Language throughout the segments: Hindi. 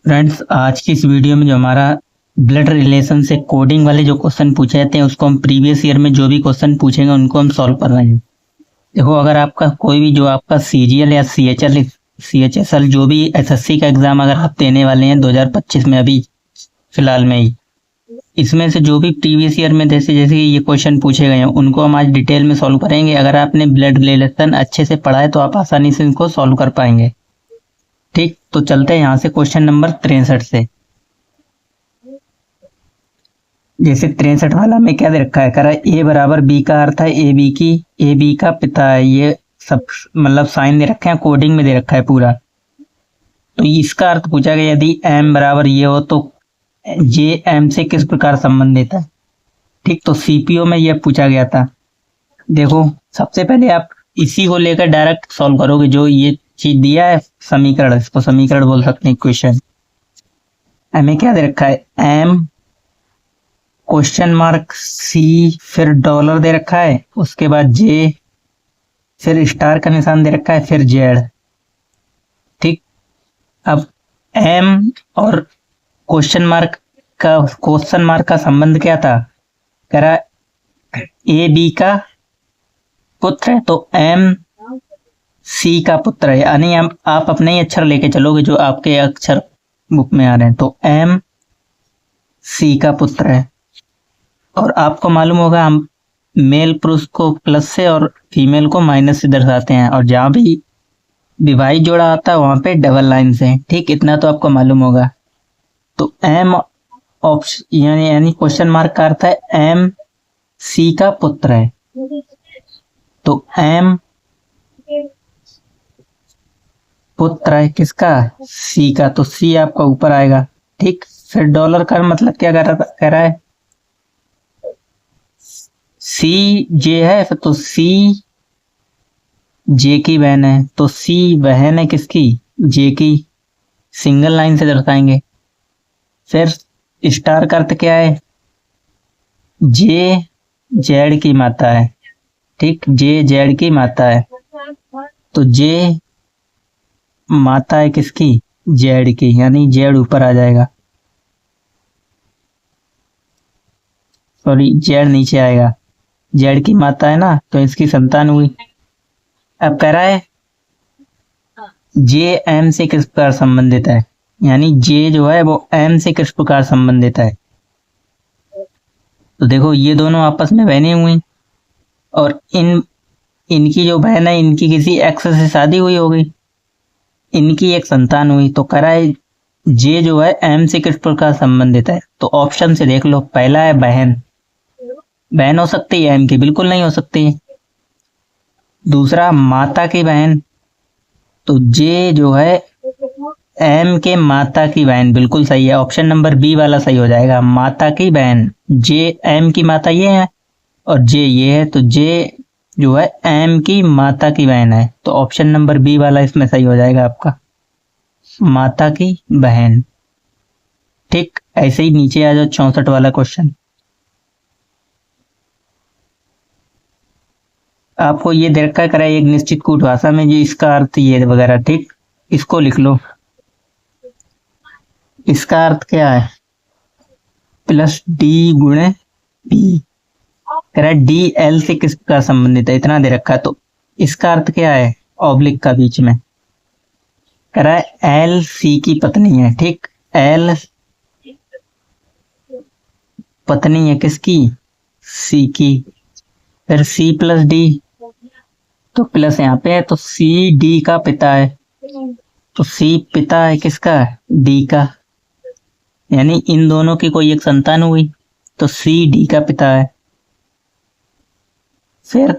फ्रेंड्स, आज की इस वीडियो में जो हमारा ब्लड रिलेशन से कोडिंग वाले जो क्वेश्चन पूछे जाते हैं उसको हम प्रीवियस ईयर में जो भी क्वेश्चन पूछेंगे उनको हम सॉल्व कर रहे हैं। देखो, अगर आपका कोई भी जो आपका सीजीएल या सीएचएसएल जो भी एसएससी का एग्जाम अगर आप देने वाले हैं 2025 में, अभी फिलहाल में ही, इसमें से जो भी प्रीवियस ईयर में जैसे जैसे ये क्वेश्चन पूछे गए हैं उनको हम आज डिटेल में सॉल्व करेंगे। अगर आपने ब्लड रिलेशन अच्छे से पढ़ा है तो आप आसानी से इनको सॉल्व कर पाएंगे। ठीक, तो चलते हैं यहाँ से क्वेश्चन नंबर 63 से। जैसे 63 वाला में क्या दे रखा है, कह रहा है ए बराबर बी का अर्थ है ए बी का पिता है। ये सब मतलब साइन दे रखे हैं, कोडिंग में दे रखा है पूरा। तो इसका अर्थ पूछा गया, यदि एम बराबर ये हो तो जे एम से किस प्रकार संबंधित है। ठीक, तो सीपीओ में ये पूछा गया था। देखो, सबसे पहले आप इसी को लेकर डायरेक्ट सॉल्व करोगे, जो ये चीज दिया है समीकरण, इसको समीकरण बोल सकते हैं, इक्वेशन। हमें क्या दे रखा है, एम क्वेश्चन मार्क सी, फिर डॉलर दे रखा है, उसके बाद जे, फिर स्टार का निशान दे रखा है, फिर जेड। ठीक, अब एम और क्वेश्चन मार्क का संबंध क्या था, कह रहा ए बी का पुत्र है तो एम सी का पुत्र है। यानी आप अपने ही अक्षर लेके चलोगे जो आपके अक्षर बुक में आ रहे हैं। तो एम सी का पुत्र है। और आपको मालूम होगा, हम मेल पुरुष को प्लस से और फीमेल को माइनस से दर्शाते हैं, और जहां भी विवाहित जोड़ा आता है वहां पे डबल लाइन से। ठीक, इतना तो आपको मालूम होगा। तो एम ऑप्शन यानी क्वेश्चन मार्क का अर्थ है एम सी का पुत्र है। तो एम पुत्र है किसका, सी का, तो सी आपका ऊपर आएगा। ठीक, फिर डॉलर का मतलब क्या कह रहा है, सी जे है तो सी जे की बहन है। तो सी बहन है किसकी, जे की, सिंगल लाइन से दर्शाएंगे। फिर स्टार का अर्थ क्या है, जे जेड की माता है। ठीक, जे जेड की माता है, तो जे माता है किसकी, जेड की, यानी जेड ऊपर आ जाएगा, सॉरी जेड नीचे आएगा। जेड की माता है ना, तो इसकी संतान हुई। अब कह रहा है जे एम से किस प्रकार संबंधित है, यानी जे जो है वो एम से किस प्रकार संबंधित है। तो देखो, ये दोनों आपस में बहने हुई, और इनकी जो बहन है इनकी किसी एक्स से शादी हुई होगी, इनकी एक संतान हुई। तो कह रहा है जे जो है एम से किस प्रकार संबंधित है। तो ऑप्शन से देख लो, पहला है बहन, बहन हो सकती है एम की, बिल्कुल नहीं हो सकती। दूसरा माता की बहन, तो जे जो है एम के माता की बहन, बिल्कुल सही है, ऑप्शन नंबर बी वाला सही हो जाएगा, माता की बहन। जे एम की माता ये है और जे ये है, तो जे जो है एम की माता की बहन है। तो ऑप्शन नंबर बी वाला इसमें सही हो जाएगा आपका, माता की बहन। ठीक, ऐसे ही नीचे आ जाओ 64 वाला क्वेश्चन। आपको ये दे रखा है, एक निश्चित कूट भाषा में जी इसका अर्थ ये वगैरह। ठीक, इसको लिख लो। इसका अर्थ क्या है, प्लस डी गुणे पी। कह रहा है डी एल से किस प्रकार संबंधित है, इतना दे रखा है। तो इसका अर्थ क्या है, ऑब्लिक का बीच में। कह रहा है एल सी की पत्नी है। ठीक, एल पत्नी है किसकी, सी की। फिर सी प्लस डी, तो प्लस यहाँ पे है, तो सी डी का पिता है। तो सी पिता है किसका, डी का, यानी इन दोनों की कोई एक संतान हुई, तो सी डी का पिता है। फिर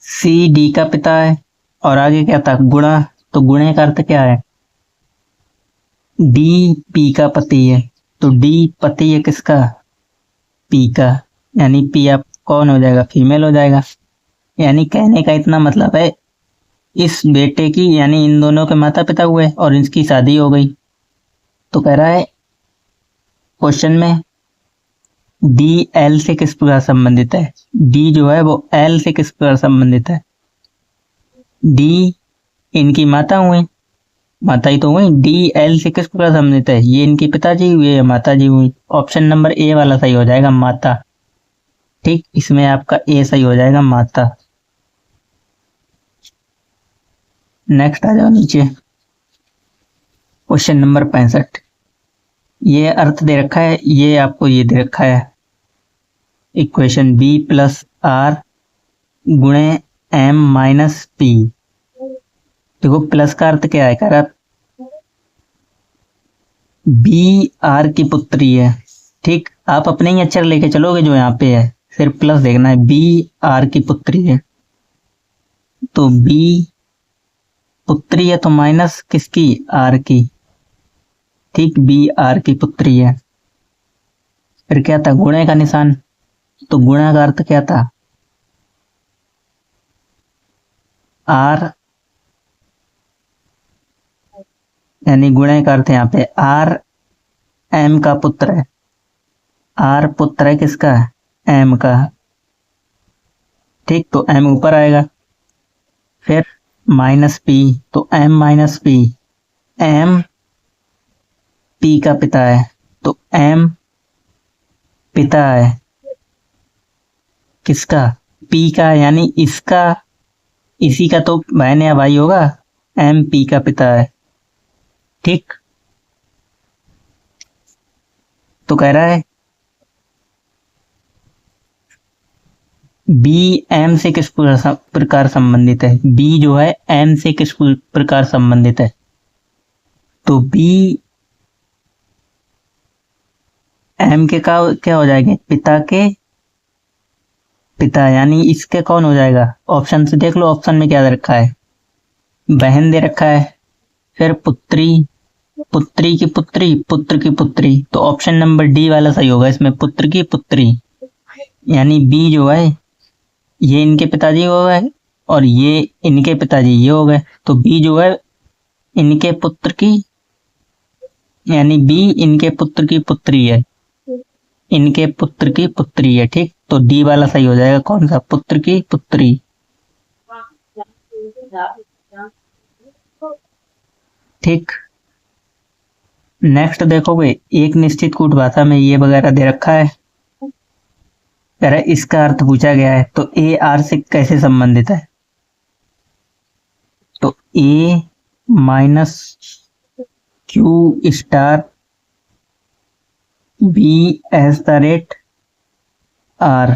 सी डी का पिता है, और आगे क्या था, गुणा। तो गुणे का अर्थ क्या है, डी पी का पति है। तो डी पति है किसका, पी का, यानी पी आप कौन हो जाएगा, फीमेल हो जाएगा। यानी कहने का इतना मतलब है, इस बेटे की यानी इन दोनों के माता पिता हुए और इनकी शादी हो गई। तो कह रहा है क्वेश्चन में डी एल से किस प्रकार संबंधित है, डी जो है वो एल से किस प्रकार संबंधित है। डी इनकी माता हुई, माता ही तो हुई। डी एल से किस प्रकार संबंधित है? ये इनके पिताजी हुए, ये माता जी हुई। ऑप्शन नंबर ए वाला सही हो जाएगा, माता। ठीक, इसमें आपका ए सही हो जाएगा, माता। नेक्स्ट आ जाओ नीचे। Question number 65। ये अर्थ दे रखा है, ये आपको ये दे रखा है इक्वेशन बी प्लस आर गुणे एम माइनस पी। देखो प्लस का अर्थ क्या है, कह रहा बी आर की पुत्री है। ठीक, आप अपने ही अक्षर लेके चलोगे जो यहाँ पे है, सिर्फ प्लस देखना है। बी आर की पुत्री है, तो बी पुत्री है तो माइनस किसकी? आर की। ठीक, बी आर की पुत्री है। फिर क्या था? गुणे का निशान। तो गुणा का अर्थ क्या था? आर, यानी गुणे का अर्थ यहाँ पे आर एम का पुत्र है। आर पुत्र है किसका? एम का। ठीक, तो एम ऊपर आएगा। फिर माइनस पी, तो M minus P. M P का पिता है, तो एम पिता है किसका? पी का, यानी इसका, इसी का तो बहन या भाई होगा। एम पी का पिता है। ठीक, तो कह रहा है बी एम से किस प्रकार संबंधित है? बी जो है एम से किस प्रकार संबंधित है? तो बी एम के का क्या हो जाएंगे? पिता के पिता, यानी इसके कौन हो जाएगा? ऑप्शन से देख लो, ऑप्शन में क्या दे रखा है? बहन दे रखा है। फिर पुत्री, पुत्री की पुत्री, पुत्र की पुत्री, तो ऑप्शन नंबर डी वाला सही होगा इसमें, पुत्र की पुत्री। यानी बी जो है ये इनके पिताजी हो गए और ये इनके पिताजी ये हो गए, तो बी जो है इनके पुत्र की, यानी बी इनके पुत्र की पुत्री है। इनके पुत्र की पुत्री है। ठीक, तो डी वाला सही हो जाएगा, कौन सा? पुत्र की पुत्री। ठीक, नेक्स्ट देखोगे, एक निश्चित कूट भाषा में ये वगैरह दे रखा है। कह रहा है इसका अर्थ पूछा गया है, तो ए आर से कैसे संबंधित है? तो a minus q star b as the rate r,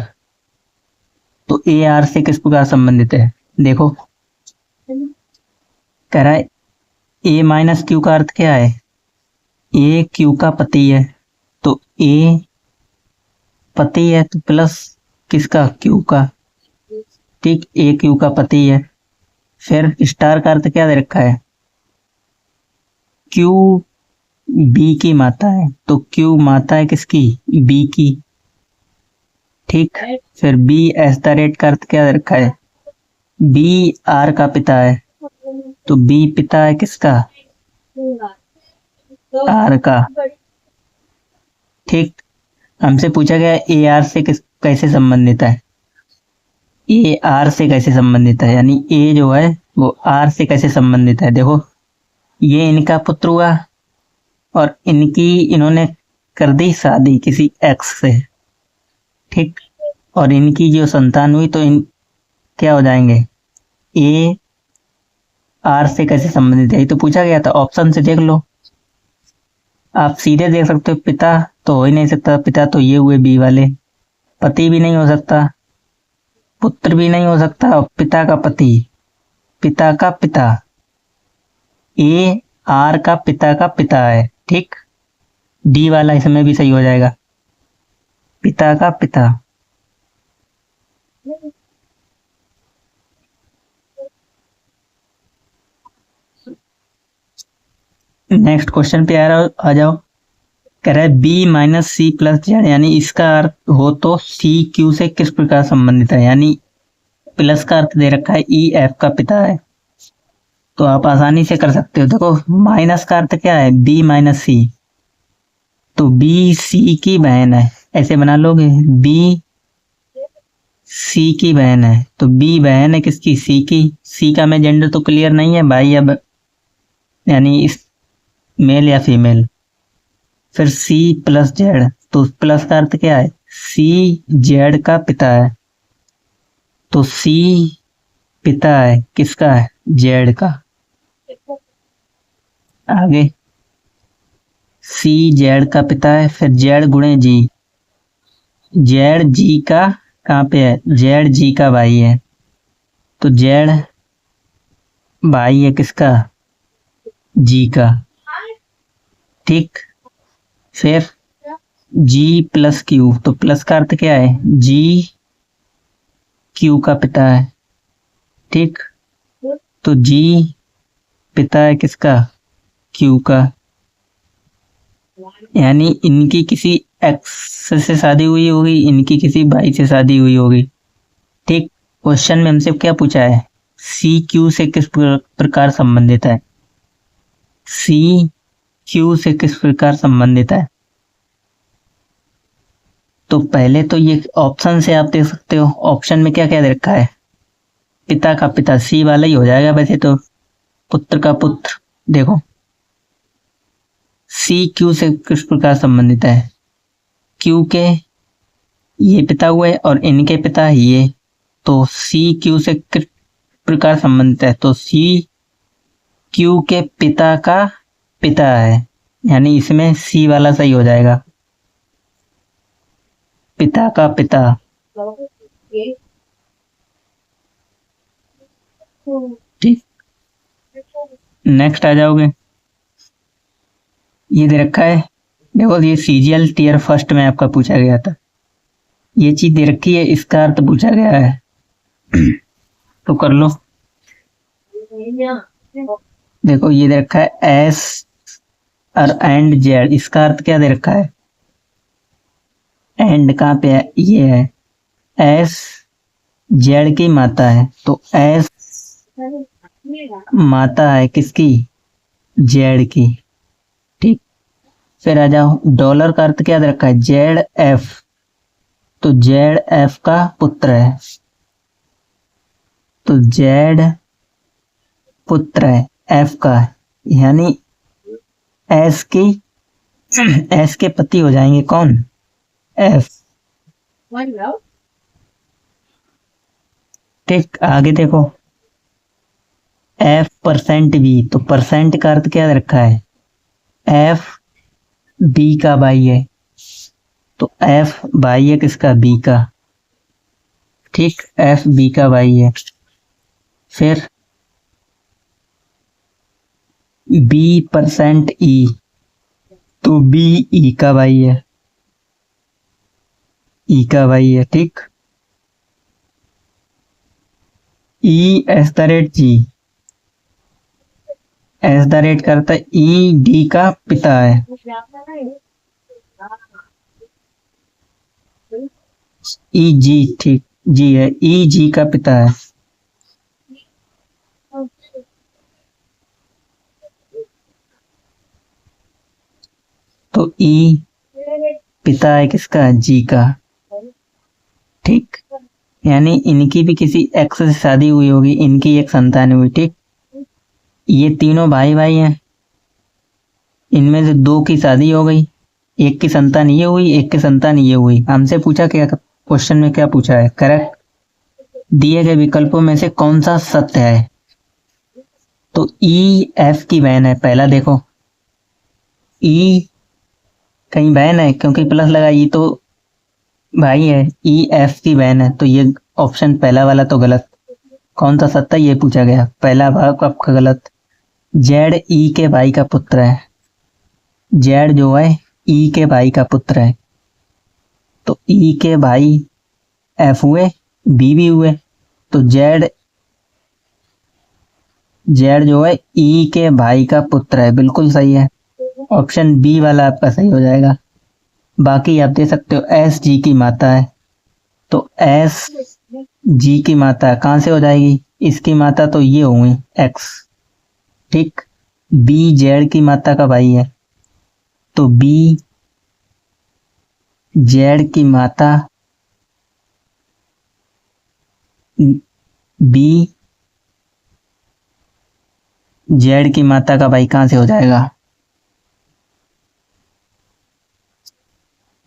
तो ए आर से किस प्रकार संबंधित है? देखो, कह रहा है ए माइनस क्यू का अर्थ क्या है? ए क्यू का पति है, तो ए पति है तो प्लस किसका? क्यू का। ठीक, ए क्यू का पति है। फिर स्टार का अर्थ क्या दे रखा है? क्यू बी की माता है, तो क्यू माता है किसकी? बी की। ठीक, फिर बी एस द रेट का अर्थ क्या दे रखा है? बी आर का पिता है, तो बी पिता है किसका? आर का। ठीक, हमसे पूछा गया ए आर से कैसे संबंधित है? ए आर से कैसे संबंधित है, यानी ए जो है वो आर से कैसे संबंधित है? देखो, ये इनका पुत्र हुआ और इन्होंने कर दी शादी किसी एक्स से। ठीक, और इनकी जो संतान हुई, तो इन क्या हो जाएंगे? ए आर से कैसे संबंधित है, ये तो पूछा गया था। ऑप्शन से देख लो, आप सीधे देख सकते हो। पिता तो हो ही नहीं सकता, पिता तो ये हुए बी वाले। पति भी नहीं हो सकता, पुत्र भी नहीं हो सकता, और पिता का पति, पिता का पिता। ए आर का पिता का पिता है। ठीक, डी वाला इसमें भी सही हो जाएगा, पिता का पिता। नेक्स्ट क्वेश्चन पे आ जाओ। कह रहा है B minus C plus Z, यानी इसका अर्थ हो तो सी क्यू से किस प्रकार संबंधित है? यानी प्लस का अर्थ दे रखा है ई एफ का पिता है, तो आप आसानी से कर सकते हो। देखो, माइनस का अर्थ क्या है? बी माइनस सी, तो बी सी की बहन है, ऐसे बना लोगे। बी सी की बहन है, तो बी बहन है किसकी? सी की। सी का मैं जेंडर तो क्लियर नहीं है भाई, अब यानी इस मेल या फीमेल। फिर सी प्लस जेड, तो प्लस का अर्थ क्या है, सी जेड का पिता है, तो सी पिता है किसका है, जेड का। आगे सी जेड का पिता है, फिर जेड गुणे जी, जेड जी का कहाँ पे है, जेड जी का भाई है, तो जेड भाई है किसका, जी का। ठीक। फिर जी प्लस क्यू, तो प्लस का अर्थ क्या है, जी क्यू का पिता है। ठीक। तो जी पिता है किसका, क्यू का, यानी इनकी किसी एक्स से शादी हुई होगी, इनकी किसी भाई से शादी हुई होगी। ठीक। क्वेश्चन में हमसे क्या पूछा है, सी क्यू से किस प्रकार संबंधित है, सी क्यू से किस प्रकार संबंधित है। तो पहले तो ये ऑप्शन से आप देख सकते हो, ऑप्शन में क्या क्या दे रखा है, पिता का पिता, सी वाला ही हो जाएगा वैसे तो, पुत्र का पुत्र। देखो सी क्यू से किस प्रकार संबंधित है, क्यू के ये पिता हुए और इनके पिता ये, तो सी क्यू से किस प्रकार संबंधित है, तो सी क्यू के पिता का पिता है, यानी इसमें सी वाला सही हो जाएगा, पिता का पिता। ठीक। नेक्स्ट आ जाओगे, ये दे रखा है, देखो ये सीजीएल टीयर फर्स्ट में आपका पूछा गया था, ये चीज दे रखी है, इसका अर्थ पूछा गया है। तो कर लो। देखो ये दे रखा है एस और एंड जेड, इसका अर्थ क्या दे रखा है, एंड कहाँ पे है, ये है, एस जेड की माता है, तो एस माता है किसकी, जेड की। ठीक। फिर आ जाओ, डॉलर का अर्थ क्या दे रखा है, जेड एफ, तो जेड एफ का पुत्र है, तो जेड पुत्र है एफ का, यानी एस की एस के पति हो जाएंगे कौन, एफ। ठीक। आगे देखो एफ परसेंट बी, तो परसेंट का अर्थ क्या रखा है, एफ बी का भाई है, तो एफ भाई है किसका, बी का। ठीक। एफ बी का भाई है। फिर बी परसेंट ई, तो बी ई का भाई है, ई का भाई है। ठीक। E S the rate G, S the rate करता है ई डी का पिता है, ई जी। ठीक। जी है, ई जी का पिता है, तो ई पिता है किसका, जी का। ठीक। यानी इनकी भी किसी एक्स से शादी हुई होगी, इनकी एक संतान हुई। ठीक। ये तीनों भाई भाई हैं, इनमें से दो की शादी हो गई, एक की संतान ये हुई, एक की संतान ये हुई। हमसे पूछा क्या, क्वेश्चन में क्या पूछा है, करेक्ट दिए गए विकल्पों में से कौन सा सत्य है, तो ई एफ की बहन है। पहला देखो ई कहीं बहन है, क्योंकि प्लस लगा, ई तो भाई है, ई एफ की बहन है, तो ये ऑप्शन पहला वाला तो गलत। कौन सा सत्य ये पूछा गया, पहला भाग आपका गलत। जेड ई के भाई का पुत्र है, जेड जो है ई के भाई का पुत्र है, तो ई के भाई एफ हुए, बी भी हुए, तो जेड जेड जो है ई के भाई का पुत्र है, बिल्कुल सही है, ऑप्शन बी वाला आपका सही हो जाएगा। बाकी आप दे सकते हो एस जी की माता है, तो एस जी की माता कहाँ से हो जाएगी, इसकी माता तो ये होंगी एक्स। ठीक। बी जेड की माता का भाई है, तो बी जेड की माता, बी जेड की मात्रा का भाई कहाँ से हो जाएगा?